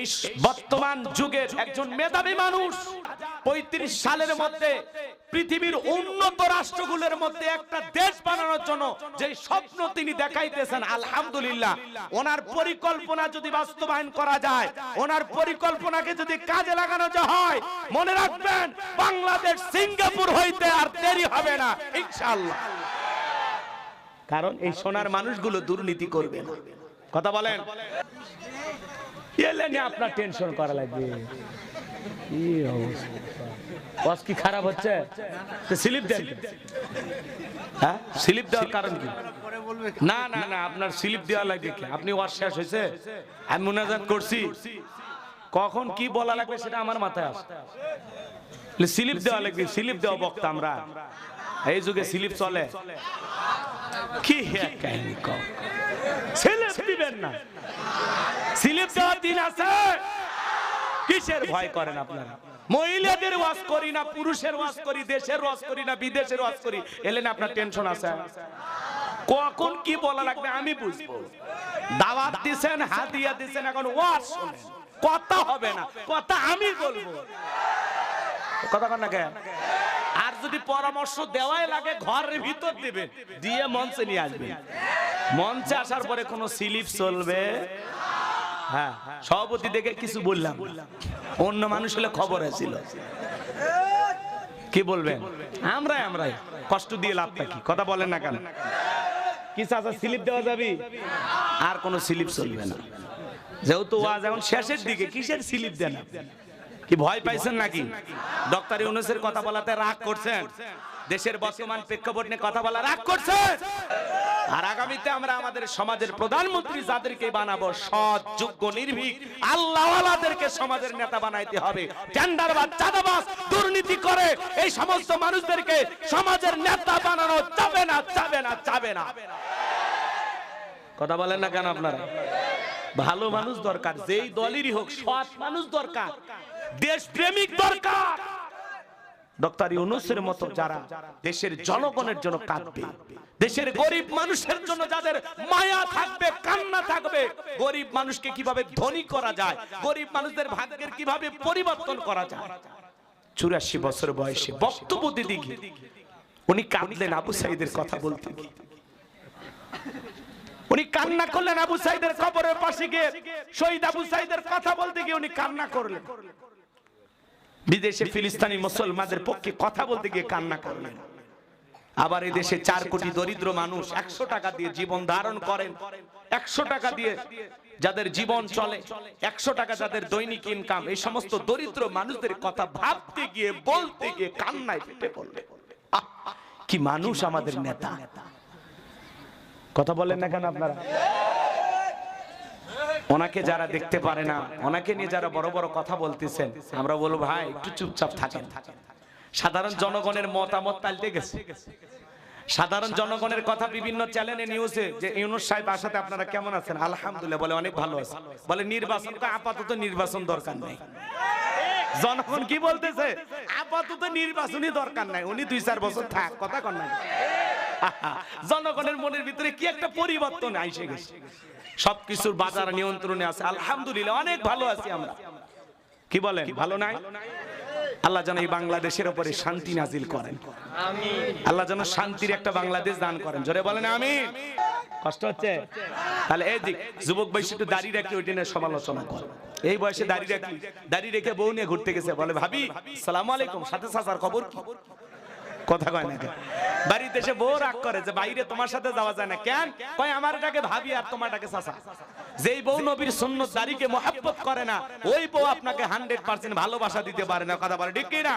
এই বর্তমান যুগের একজন মেধাবী মানুষ ৩৫ সালের মধ্যে পৃথিবীর উন্নত রাষ্ট্রগুলোর মধ্যে একটা দেশ বানানোর জন্য যে স্বপ্ন তিনি দেখাইতেছেন, আলহামদুলিল্লাহ, ওনার পরিকল্পনা যদি বাস্তবায়ন করা যায়, ওনার পরিকল্পনাকে যদি কাজে লাগানো হয়, মনে রাখবেন বাংলাদেশ সিঙ্গাপুর হইতে আর দেরি হবে না ইনশাআল্লাহ। কারণ এই সোনার মানুষগুলো দুর্নীতি করবে না। কথা বলেন, এলে নিয়ে আপনার টেনশন করা লাগবে। কি অবস্থা, কি খারাপ হচ্ছে? স্লিপ দেন। হ্যাঁ, স্লিপ দেওয়ার কারণ কি? না না না, আপনার স্লিপ দেওয়া লাগবে কি? আপনি ওয়াজ শেষ হয়েছে, আমি মুনাজাত করছি, কখন কি বলা লাগবে সেটা আমার মাথায় আসে। স্লিপ দেওয়া লাগবে, স্লিপ দেওয়া বক্তা আমরা। এই যুগে স্লিপ চলে কি? কাহিনী কম, স্লিপ দিবেন না। স্লিপ দেওয়ার দিন আছে, কিসের ভয় করেন আপনারা? মহিলাদের ওয়াজ করি না, পুরুষের ওয়াজ করি, দেশের ওয়াজ করি না, বিদেশের ওয়াজ করি, এলেন আপনার টেনশন আছে। কখন কি বলা লাগবে আমি বুঝবো। দাওয়াত দিছেন, হাদিয়া দিছেন, এখন ওয়াজ শুনেন। কথা হবে না, কথা আমি বলবো। কথা কন না কেন? আর যদি পরামর্শ দেওয়াই লাগে ঘরের ভিতর দিবেন, দিয়ে মঞ্চে নিয়ে আসবেন। মঞ্চে আসার পরে কোনো স্লিপ চলবে? হ্যাঁ, সভাপতি দেখে কিছু বললাম, অন্য মানুষ হলে খবর ছিল। কি বলবেন? আমরাই কষ্ট দিয়ে লাভটা কি? কথা বলেন না কেন? কি চাচা, স্লিপ দেওয়া যাবে? আর কোনো স্লিপ চলবে না। যেহেতু ওয়াজ এখন শেষের দিকে, কিসের স্লিপ দেন? কি ভয় পাইছেন নাকি? ডক্টর ইউনূসের কথা বলাতে রাগ করছেন? দেশের বর্তমান প্রেক্ষাপট নিয়ে কথা বলা রাগ করছেন? আর আগামীতে আমরা আমাদের সমাজের প্রধানমন্ত্রী যাদেরকে বানাবো, সৎ, যোগ্য, নির্ভীক, আল্লাহওয়ালাদেরকে সমাজের নেতা বানাইতে হবে। টেন্ডারবাজ, চাঁদাবাজ, দুর্নীতি করে এই সমস্ত মানুষদেরকে সমাজের নেতা বানানো যাবে না, যাবে না, যাবে না। কথা বলেন না কেন আপনারা? ভালো মানুষ দরকার, যেই দলেরই হোক, সৎ মানুষ দরকার, দেশপ্রেমিক দরকার। ডক্টর ইউনূসের মতো যারা দেশের জনগণের জন্য কাঁদবে, দেশের গরিব মানুষের জন্য যাদের মায়া থাকবে, কান্না থাকবে, গরিব মানুষকে কিভাবে ধনী করা যায়, গরিব মানুষদের ভাগ্যের কিভাবে পরিবর্তন করা যায়। 84 বছর বয়সে বক্তব্য দিতে গিয়ে উনি কাঁদলেন আবু সাঈদের কথা বলতে গিয়ে। উনি কান্না করলেন আবু সাঈদের কবরের পাশে গিয়ে, শহীদ আবু সাঈদের কথা বলতে গিয়ে উনি কান্না করলেন। বিদেশে ফিলিস্তিনি মুসলমানদের পক্ষে কথা বলতে গিয়ে কান্না করলেন। আবার এই দেশে 4 কোটি দরিদ্র মানুষ 100 টাকা দিয়ে জীবন ধারণ করেন, 100 টাকা দিয়ে যাদের জীবন চলে, 100 টাকা যাদের দৈনিক ইনকাম, এই সমস্ত দরিদ্র মানুষদের কথা ভাবতে গিয়ে, বলতে গিয়ে কান্নায় ফেটে পড়লেন। কি মানুষ আমাদের নেতা! কথা বলেন না কেন আপনারা? ওনাকে যারা দেখতে পারে না, ওনাকে নিয়ে যারা বড় বড় কথা বলতেছেন, আমরা বলবো ভাই একটু চুপচাপ থাকেন। সাধারণ জনগণের মতামত পাল্টে গেছে। সাধারণ জনগণের কথা বিভিন্ন চ্যানেলে নিউজে যে ইউনূস সাহেব আসাতে আপনারা কেমন আছেন? আলহামদুলিল্লাহ বলে, অনেক ভালো আছে। বলে নির্বাচন, আপাতত নির্বাচন দরকার নেই। জনগণ কি বলতেছে? আপাতত নির্বাচনই দরকার নাই, উনি 2-4 বছর থাক। কথা কন না? জনগণের মনের ভিতরে কি একটা পরিবর্তন এসে গেছে। সবকিছুর বাজার নিয়ন্ত্রণে আছে, আলহামদুলিল্লাহ অনেক ভালো আছি আমরা। কি বলেন, ভালো নাই? আল্লাহ যেন এই বাংলাদেশের উপরে শান্তি নাজিল করেন, আল্লাহ যেন শান্তির একটা বাংলাদেশ দান করেন। জোরে বলেন আমিন। কষ্ট হচ্ছে? তাহলে এই দিক যুবক বয়সে একটু দাঁড়িয়ে রাখলে ওইটা নিয়ে সমালোচনা করে। এই বয়সে দাঁড়িয়ে রেখে বউ নিয়ে ঘুরতে গেছে, বলে ভাবি আসসালামু আলাইকুম, সাথে চাচার খবর কি? কথা কয় না। বাড়িতে এসে বউ রাগ করে যে বাইরে তোমার সাথে যাওয়া যায় না। কেন? কয় আমারটাকে ভাবি আর তোমারটাকে চাচা। যেই বউ নবীর সুন্নত দাড়িকে মহব্বত করে না, ওই বউ আপনাকে 100% ভালোবাসা দিতে পারে না। কথা বলে ঠিক কি না?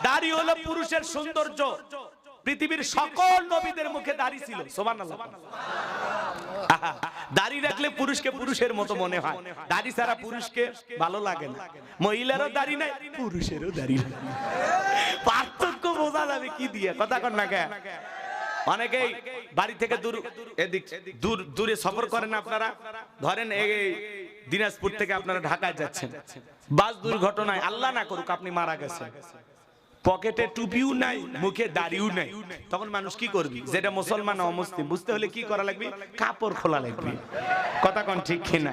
দাড়ি হলো পুরুষের সৌন্দর্য। পৃথিবীর সকল নবীদের মুখে দাড়ি ছিল। সুবহানাল্লাহ। দাড়ি রাখলে পুরুষকে পুরুষের মতো মনে হয়, দাড়ি ছাড়া পুরুষকে ভালো লাগে না। মহিলারও দাড়ি নাই, পুরুষেরও দাড়ি নাই। পার্থক্য বোঝা যাবে কি দিয়ে? কথা কন না কেন? অনেকেই বাড়ি থেকে দূরে সফর করেন আপনারা। ধরেন এই দিনাজপুর থেকে আপনারা ঢাকায় যাচ্ছেন, বাস দুর্ঘটনায় আল্লাহ না করুক আপনি মারা গেছেন, পকেটে টুপিও নাই, মুখে দাড়িও নাই, তখন মানুষ কি করবি? যেটা মুসলমান অমুসলিম বুঝতে হলে কি করা লাগবে? কাপড় খোলা লাগবে। কথা কোন ঠিক কিনা?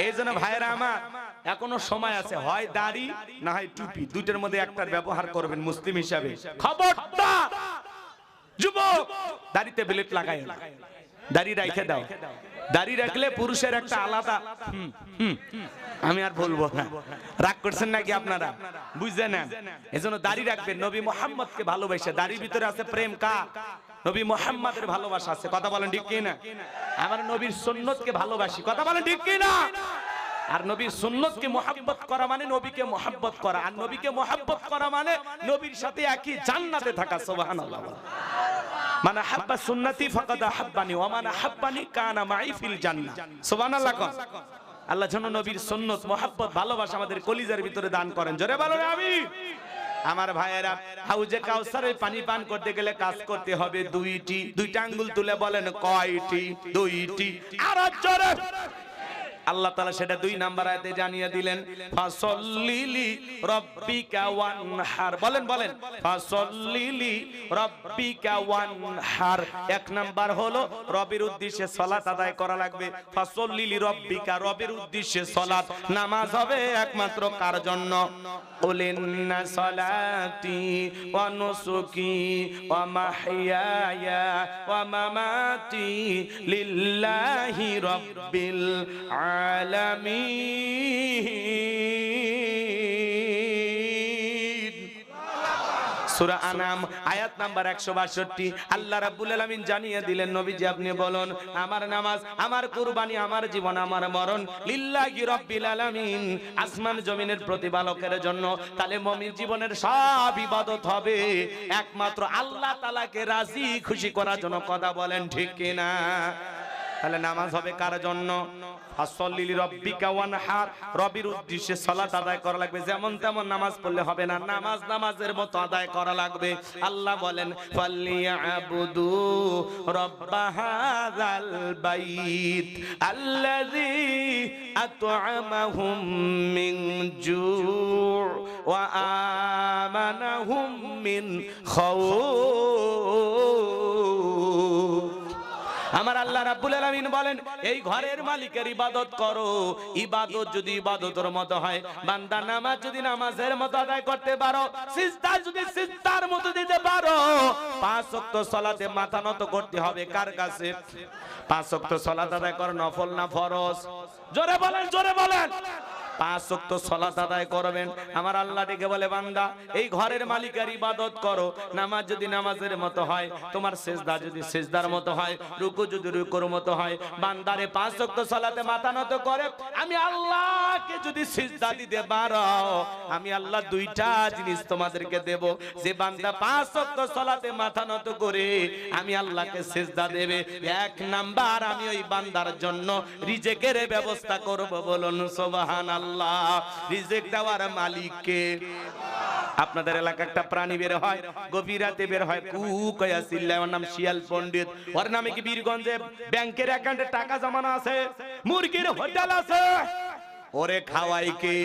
এই জন্য ভাইয়েরা আমার এখনো সময় আছে, হয় দাড়ি না হয় টুপি, দুইটার মধ্যে একটার ব্যবহার করবেন মুসলিম হিসাবে। খবরদার যুবক, দাড়িতে ব্লেড লাগাই না, দাড়ি রাখে দাও। দাড়ি রাখলে পুরুষের একটা আলাদা আমি আর বলবো না, রাগ করছেন নাকি আপনারা? বুঝছেন না? এজন্য দাড়ি রাখবেন। নবী মুহাম্মদকে ভালোবাসে, দাড়ির ভিতরে আছে প্রেম। কার? নবী মুহাম্মদের ভালোবাসা আছে। কথা বলেন ঠিক কি না? আমার নবীর সুন্নতকে ভালোবাসি। কথা বলেন ঠিক কি না? আর নবীর সুন্নতকে মুহাব্বত করা মানে নবীকে মুহাব্বত করা, আর নবীকে মুহাব্বত করা মানে নবীর সাথে একই জান্নাতে থাকা। সুবহানাল্লাহ। মান আহাব্বা সুন্নতি ফাকাদ আহাব্বানি ওয়া মান আহাব্বানি কানা মাই ফিল জান্নাহ। সুবহানাল্লাহ। আল্লাহ যেন নবীর সুন্নত, মুহাব্বত, ভালোবাসা আমাদের কলিজার ভিতরে দান করেন। জোরে বলেন আমিন। আমার ভাইয়েরা, হাউজে কাউসারের পানি পান করতে গেলে কাজ করতে হবে দুইটি। দুইটা আঙ্গুল তুলে বলেন কয়টি? দুইটি। আর জোরে আল্লাহ তাআলা সেটা 2 নাম্বার আয়াতে জানিয়ে দিলেন, ফাসল্লিলি রাব্বিকা ওয়ানহার। বলেন বলেন, ফাসল্লিলি রাব্বিকা ওয়ানহার। 1 নাম্বার হলো রবের উদ্দেশ্যে সালাত আদায় করা লাগবে। ফাসল্লিলি রাব্বিকা, রবের উদ্দেশ্যে সালাত। নামাজ হবে একমাত্র কার জন্য? কুলিন্না সালাতি ওয়া নুসুকি ওয়া মাহইয়ায়া ওয়া মামাতি লিল্লাহি রাব্বিল আলামিন। সূরা আনাম আয়াত নাম্বার 162। আল্লাহ রাব্বুল আলামিন জানিয়ে দিলেন, নবীজি আপনি বলুন, আমার নামাজ, আমার কুরবানি, আমার জীবন, আমার মরণ লিল্লাহি রাব্বিল আলামিন, আসমান জমিনের প্রতিপালকের জন্য। তাহলে মুমিন জীবনের সব ইবাদত হবে একমাত্র আল্লাহ তাআলাকে রাজি খুশি করার জন্য। কথা বলেন ঠিক কি না? তাহলে নামাজ হবে কার জন্য? ফাসল্লিলি রাব্বিকা ওয়ানহার, রবের উদ্দেশ্যে সালাত আদায় করা লাগবে। যেমন তেমন নামাজ পড়লে হবে না, নামাজ নামাজের মতো আদায় করা লাগবে। আল্লাহ বলেন, ফালিয়াবুদু রাব্বা হাযাল বাইত আল্লাযী আত'আমাহুম মিন জু' ওয়া আমানাহুম মিন খাউফ। আমার আল্লাহ রাব্বুল আলামিন বলেন, এই ঘরের মালিকের ইবাদত করো। ইবাদত যদি ইবাদতের মতো হয়, বান্দা নামাজ যদি নামাজের মতো আদায় করতে পারো, সিজদা যদি সিজদার মতো দিতে পারো, 5 ওয়াক্ত সালাতে মাথা নত করতে হবে কার কাছে? 5 ওয়াক্ত সালাত আদায় কর, নফল না ফরজ? জোরে বলেন, জোরে বলেন। 5 ওয়াক্ত সালাত আদায় করবেন। আমার আল্লাহ ডেকে বলে, বান্দা এই ঘরের মালিকের ইবাদত করো। নামাজ যদি নামাজের মতো হয়, তোমার সিজদা যদি সিজদার মতো হয়, রুকু যদি রুকুর মতো হয়, বান্দারে 5 ওয়াক্ত সালাতে মাথা নত করে আমি আল্লাহকে যদি সিজদা দিতে পারো, আমি আল্লাহ 2টা জিনিস তোমাদেরকে দেব। যে বান্দা 5 ওয়াক্ত সালাতে মাথা নত করে আমি আল্লাহকে সিজদা দেবে, 1 নাম্বার আমি ওই বান্দার জন্য রিজেকের ব্যবস্থা করব। বলুন সুবহানাল্লাহ। রিজিক দেওয়ার মালিক কে? আপনাদের এলাকা একটা প্রাণী বের হয়, গভীর রাতে বের হয়, কু কয়া চিল্লায়, ওর নাম শিয়াল পণ্ডিত। ওর নামে কি বীরগঞ্জে ব্যাংকের অ্যাকাউন্টে টাকা জমানো আছে, মুরগির হোটেল আছে, ওরে খাওয়াই কে?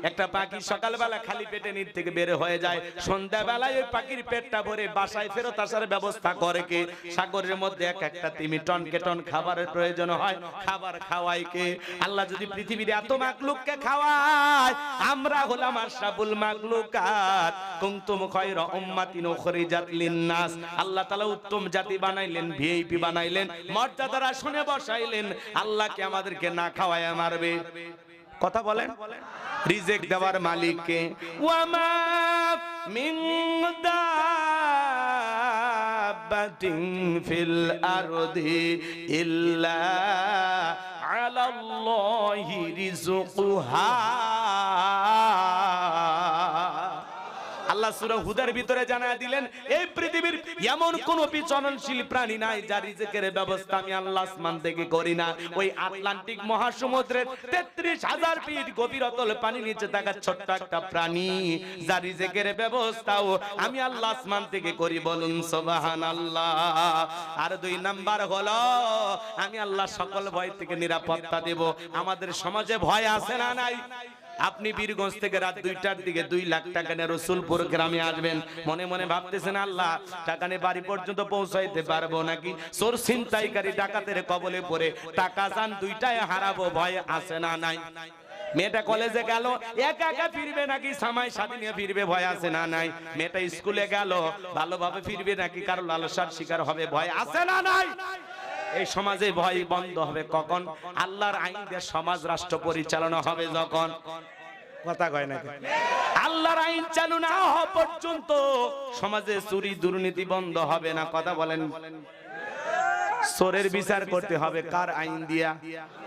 একটা পাখি সকালবেলা খালি পেটে নিচ থেকে বের হয়ে যায়, সন্ধ্যাবেলায় ওই পাখির পেটটা ভরে বাসায় ফেরত আসার ব্যবস্থা করে কে? সাগরের মধ্যে এক একটা তিমি টনকে টন খাবারের প্রয়োজন হয়, খাবার খাওয়াই কে? আল্লাহ যদি পৃথিবীর এত মাখলুককে খাওয়ায়, আমরা হলাম আশরাফুল মাখলুকাত, কুনতুম খায়রা উম্মাতিন উখরিজাত লিন-নাস। আল্লাহ তাআলা উত্তম জাতি বানাইলেন, ভিআইপি বানাইলেন, মর্যাদার আসনে বসাইলেন। আল্লাহকে আমাদেরকে না খাওয়ায় মারবে? কথা বলেন। রিজিক দেওয়ার মালিক কে? ওয়ামা মিন দাব্বাতিন ফিল আরদি ইল্লা আলাল্লাহি রিজকুহা। আল্লাহ সূরা হুদার ভিতরে জানায় দিলেন, এই পৃথিবীর এমন কোন বিচরণশীল প্রাণী নাই যার রিজিকের ব্যবস্থা আমি আল্লাহ আসমান থেকে করি না। ওই আটলান্টিক মহাসমুদ্রের ৩৩,০০০ ফিট গভীর অতল পানি নিচে থাকা ছোট্ট একটা প্রাণী, যার রিজিকের ব্যবস্থাও আমি আল্লাহ আসমান থেকে করি। বলুন সুবহানাল্লাহ। আর 2 নাম্বার হলো, আমি আল্লাহ সকল ভয় থেকে নিরাপত্তা দেব। আমাদের সমাজে ভয় আছে না নাই? আপনি বীরগঞ্জ থেকে রাত 2টার দিকে 2 লাখ টাকা নিয়ে রসুলপুর গ্রামে আসবেন, মনে মনে ভাবতেছেন আল্লাহ টাকা নিয়ে বাড়ি পর্যন্ত পৌঁছাইতে পারবো নাকি, চোর ছিনতাইকারী ডাকাতের কবলে পড়ে টাকা চান 2টায় হারাবো, ভয় আছে না নাই? মেয়েটা কলেজে গেল, একা একা ফিরবে নাকি সামাই সাথী নিয়ে ফিরবে, ভয় আছে না নাই? মেয়েটা স্কুলে গেল, ভালোভাবে ফিরবে নাকি কারো লালসার শিকার হবে, ভয় আছে না নাই? এই সমাজে ভয় বন্ধ হবে কখন? আল্লাহর আইন দিয়ে সমাজ রাষ্ট্র পরিচালনা হবে যখন। কথা কয় নাকি? আল্লাহর আইন চালু না হওয়া পর্যন্ত সমাজে চুরি দুর্নীতি বন্ধ হবে না। কথা বলেন। চোরের বিচার করতে হবে কার আইন দিয়া?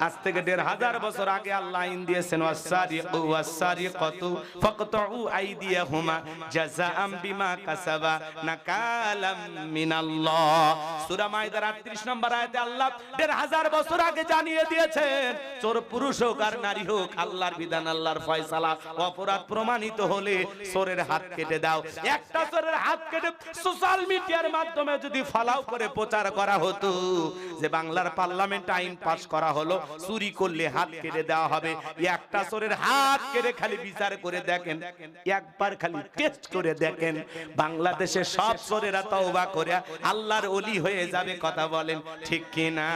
আজ থেকে 1500 বছর আগে আল্লাহ আইন দিয়েছেন, ওয়াসারিকু ওয়াসারিকাতু ফাকতাউ আইদিয়াহুমা জাযাআম বিমা কাসাবা নাকালাম মিনাল্লাহ। সূরা মাইদার 38 নম্বর আয়াতে আল্লাহ 1500 বছর আগে জানিয়ে দিয়েছেন, চোর পুরুষ হোক আর নারী হোক, আল্লাহর বিধান, আল্লাহর ফয়সালা, অপরাধ প্রমাণিত হলে চোরের হাত কেটে দাও। একটা চোরের হাত কেটে সোশ্যাল মিডিয়ার মাধ্যমে যদি ফলাও করে প্রচার করা হতো যে বাংলার পার্লামেন্ট আইন পাস করা হলো, চুরি করলে হাত কেটে দেওয়া হবে, একটা চোরের হাত কেটে খালি বিচার করে দেখেন, একবার খালি টেস্ট করে দেখেন, বাংলাদেশে সব চোরেরা তওবা করে আল্লাহর ওলি হয়ে যাবে। কথা বলেন ঠিক কিনা?